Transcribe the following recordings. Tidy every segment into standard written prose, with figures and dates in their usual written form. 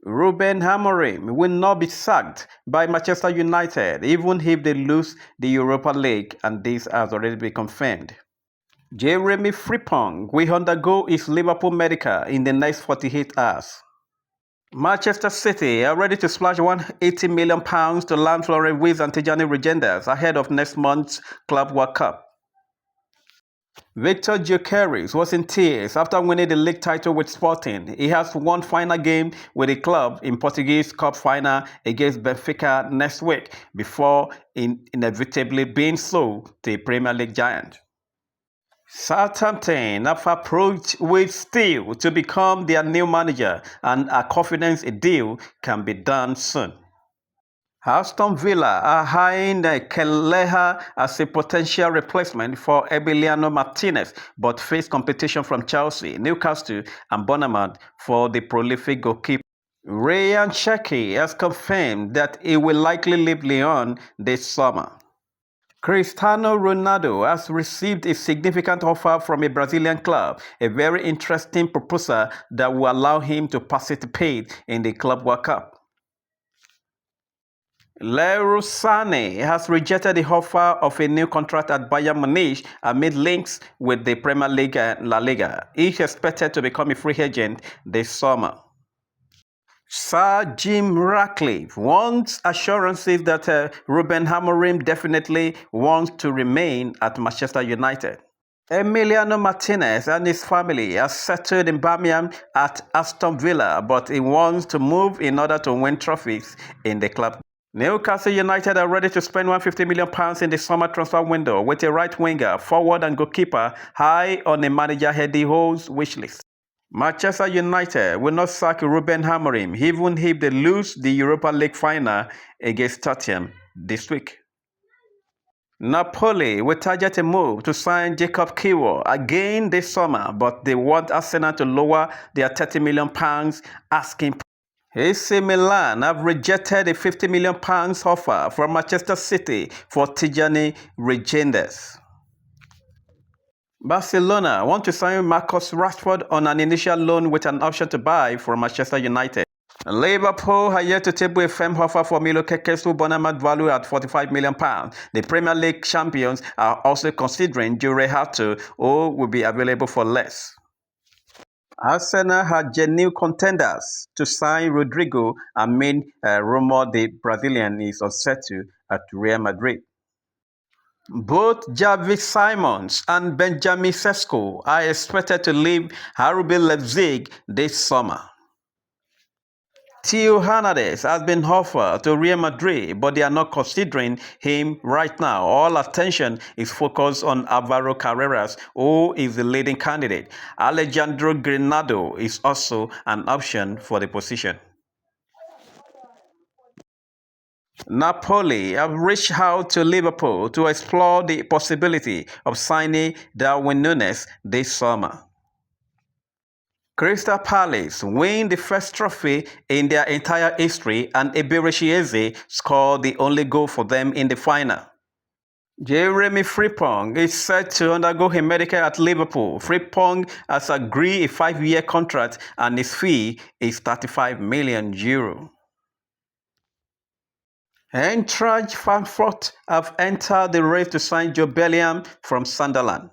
Ruben Amorim will not be sacked by Manchester United even if they lose the Europa League, and this has already been confirmed. Jeremy Frimpong will undergo his Liverpool medical in the next 48 hours. Manchester City are ready to splash £180 million to land Florent Wies and Tijani Regenders ahead of next month's Club World Cup. Victor Gyökeres was in tears after winning the league title with Sporting. He has one final game with the club in Portuguese Cup final against Benfica next week before inevitably being sold to a Premier League giant. Southampton have approached with Steele to become their new manager and are confident a deal can be done soon. Aston Villa are eyeing Kelleher as a potential replacement for Emiliano Martinez, but face competition from Chelsea, Newcastle and Bournemouth for the prolific goalkeeper. Ryan Cherki has confirmed that he will likely leave Lyon this summer. Cristiano Ronaldo has received a significant offer from a Brazilian club, a very interesting proposal that will allow him to participate in the Club World Cup. Leroy Sané has rejected the offer of a new contract at Bayern Munich amid links with the Premier League and La Liga. He is expected to become a free agent this summer. Sir Jim Ratcliffe wants assurances that Ruben Amorim definitely wants to remain at Manchester United. Emiliano Martinez and his family are settled in Birmingham at Aston Villa, but he wants to move in order to win trophies in the club. Newcastle United are ready to spend £150 million in the summer transfer window with a right winger, forward and goalkeeper high on the manager Eddie Howe's wish list. Manchester United will not sack Ruben Amorim even if they lose the Europa League final against Tottenham this week. Napoli will target a move to sign Jacob Kiwior again this summer, but they want Arsenal to lower their £30 million asking price. AC Milan have rejected a £50 million offer from Manchester City for Tijani Regenders. Barcelona want to sign Marcus Rashford on an initial loan with an option to buy from Manchester United. Liverpool are yet to table a firm offer for Milo Kekesu Bournemouth value at £45 million. The Premier League champions are also considering Jure Hato, who will be available for less. Arsenal had genuine contenders to sign Rodrigo and main rumor the Brazilian is set to at Real Madrid. Both Xavi Simons and Benjamin Sesko are expected to leave RB Leipzig this summer. Theo Hernandez has been offered to Real Madrid, but they are not considering him right now. All attention is focused on Alvaro Carreras, who is the leading candidate. Alejandro Granado is also an option for the position. Napoli have reached out to Liverpool to explore the possibility of signing Darwin Núñez this summer. Crystal Palace win the first trophy in their entire history, and Eberechi Eze scored the only goal for them in the final. Jeremy Frimpong is set to undergo a medical at Liverpool. Frimpong has agreed a 5-year contract and his fee is €35 million. Eintracht Frankfurt have entered the race to sign Joe Bellingham from Sunderland.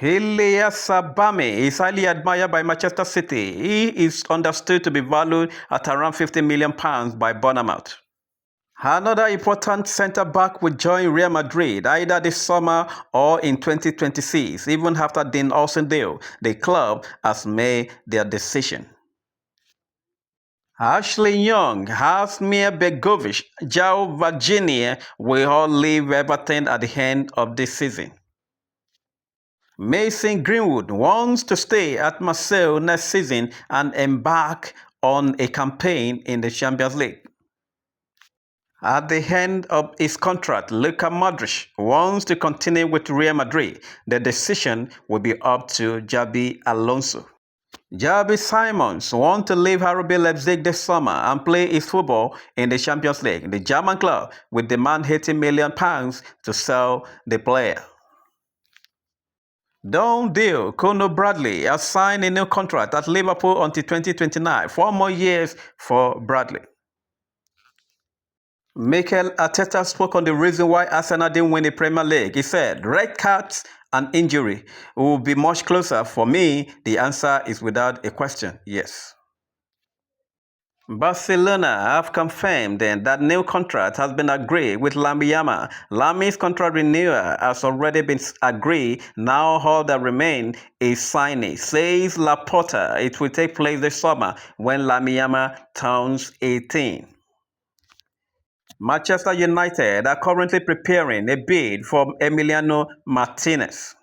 Ilyas Sabame is highly admired by Manchester City. He is understood to be valued at around £50 million by Bournemouth. Another important centre-back will join Real Madrid either this summer or in 2026, even after Dean Ousendale. The club has made their decision. Ashley Young, Asmir Begovic, João Virginia will all leave Everton at the end of this season. Mason Greenwood wants to stay at Marseille next season and embark on a campaign in the Champions League. At the end of his contract, Luka Modric wants to continue with Real Madrid. The decision will be up to Xabi Alonso. Xavi Simons wants to leave RB Leipzig this summer and play his football in the Champions League. The German club will demand £80 million to sell the player. Done deal. Conor Bradley has signed a new contract at Liverpool until 2029. 4 more years for Bradley. Mikel Arteta spoke on the reason why Arsenal didn't win the Premier League. He said, red cards and injury will be much closer. For me, the answer is without a question, yes. Barcelona have confirmed then that new contract has been agreed with Lamine Yamal. Lamine's contract renewal has already been agreed. Now all that remains is signing. Says Laporta, it will take place this summer when Lamine Yamal turns 18. Manchester United are currently preparing a bid for Emiliano Martinez.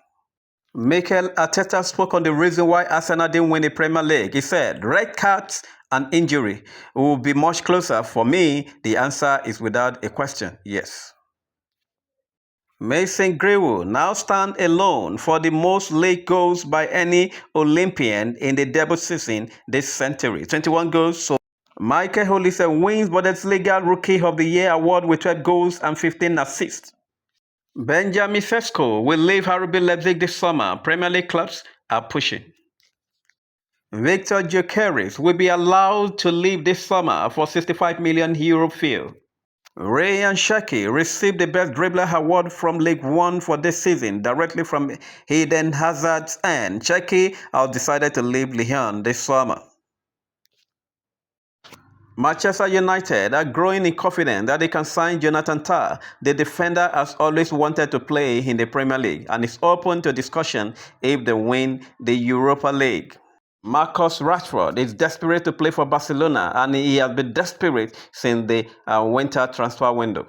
Mikel Arteta spoke on the reason why Arsenal didn't win the Premier League. He said, red cards and injury will be much closer. For me, the answer is without a question, yes. Mason Greenwood now stands alone for the most league goals by any Olympian in the debut season this century. 21 goals. So Michael Olise wins Bundesliga Rookie of the Year award with 12 goals and 15 assists. Benjamin Sesko will leave RB Leipzig this summer. Premier League clubs are pushing. Victor Gyökeres will be allowed to leave this summer for €65 million fee. Ryan Cherki received the Best Dribbler award from League One for this season, directly from Eden Hazard's end. Cherki has decided to leave Lyon this summer. Manchester United are growing in confidence that they can sign Jonathan Tah. The defender has always wanted to play in the Premier League and is open to discussion if they win the Europa League. Marcus Rashford is desperate to play for Barcelona, and he has been desperate since the winter transfer window.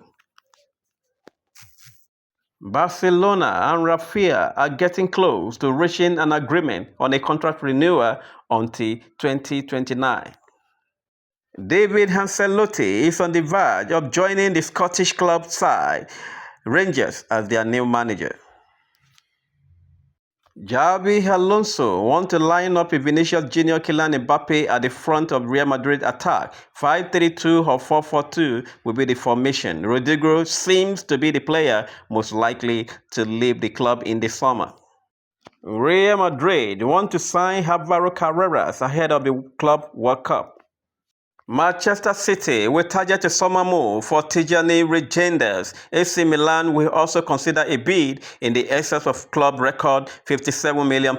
Barcelona and Rafinha are getting close to reaching an agreement on a contract renewal until 2029. David Ancelotti is on the verge of joining the Scottish club side, Rangers, as their new manager. Xabi Alonso wants to line up Vinicius Junior, Kylian Mbappe at the front of Real Madrid attack. 5-3-2 or 4-4-2 will be the formation. Rodrigo seems to be the player most likely to leave the club in the summer. Real Madrid want to sign Alvaro Carreras ahead of the Club World Cup. Manchester City will target a summer move for Tijani Reijnders. AC Milan will also consider a bid in the excess of club record £57 million.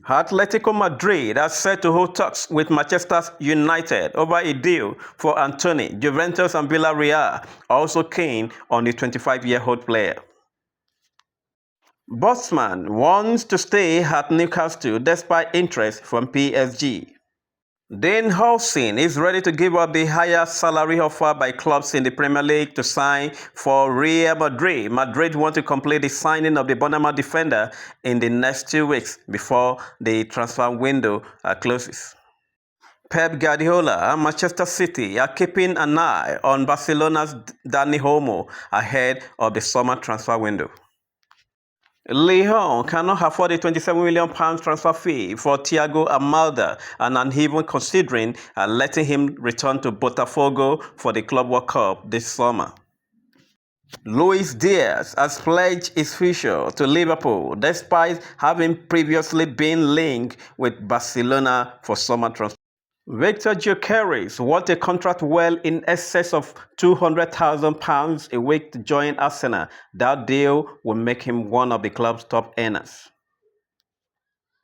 Atletico Madrid are set to hold talks with Manchester United over a deal for Antony. Juventus and Villarreal also keen on the 25-year-old player. Bosman wants to stay at Newcastle despite interest from PSG. Dean Howson is ready to give up the higher salary offer by clubs in the Premier League to sign for Real Madrid. Madrid want to complete the signing of the Bournemouth defender in the next 2 weeks before the transfer window closes. Pep Guardiola and Manchester City are keeping an eye on Barcelona's Dani Olmo ahead of the summer transfer window. Lyon cannot afford a £27 million transfer fee for Thiago Almada and are even considering letting him return to Botafogo for the Club World Cup this summer. Luis Diaz has pledged his future to Liverpool despite having previously been linked with Barcelona for summer transfer. Victor Gyökeres wants a contract well in excess of £200,000 a week to join Arsenal. That deal will make him one of the club's top earners.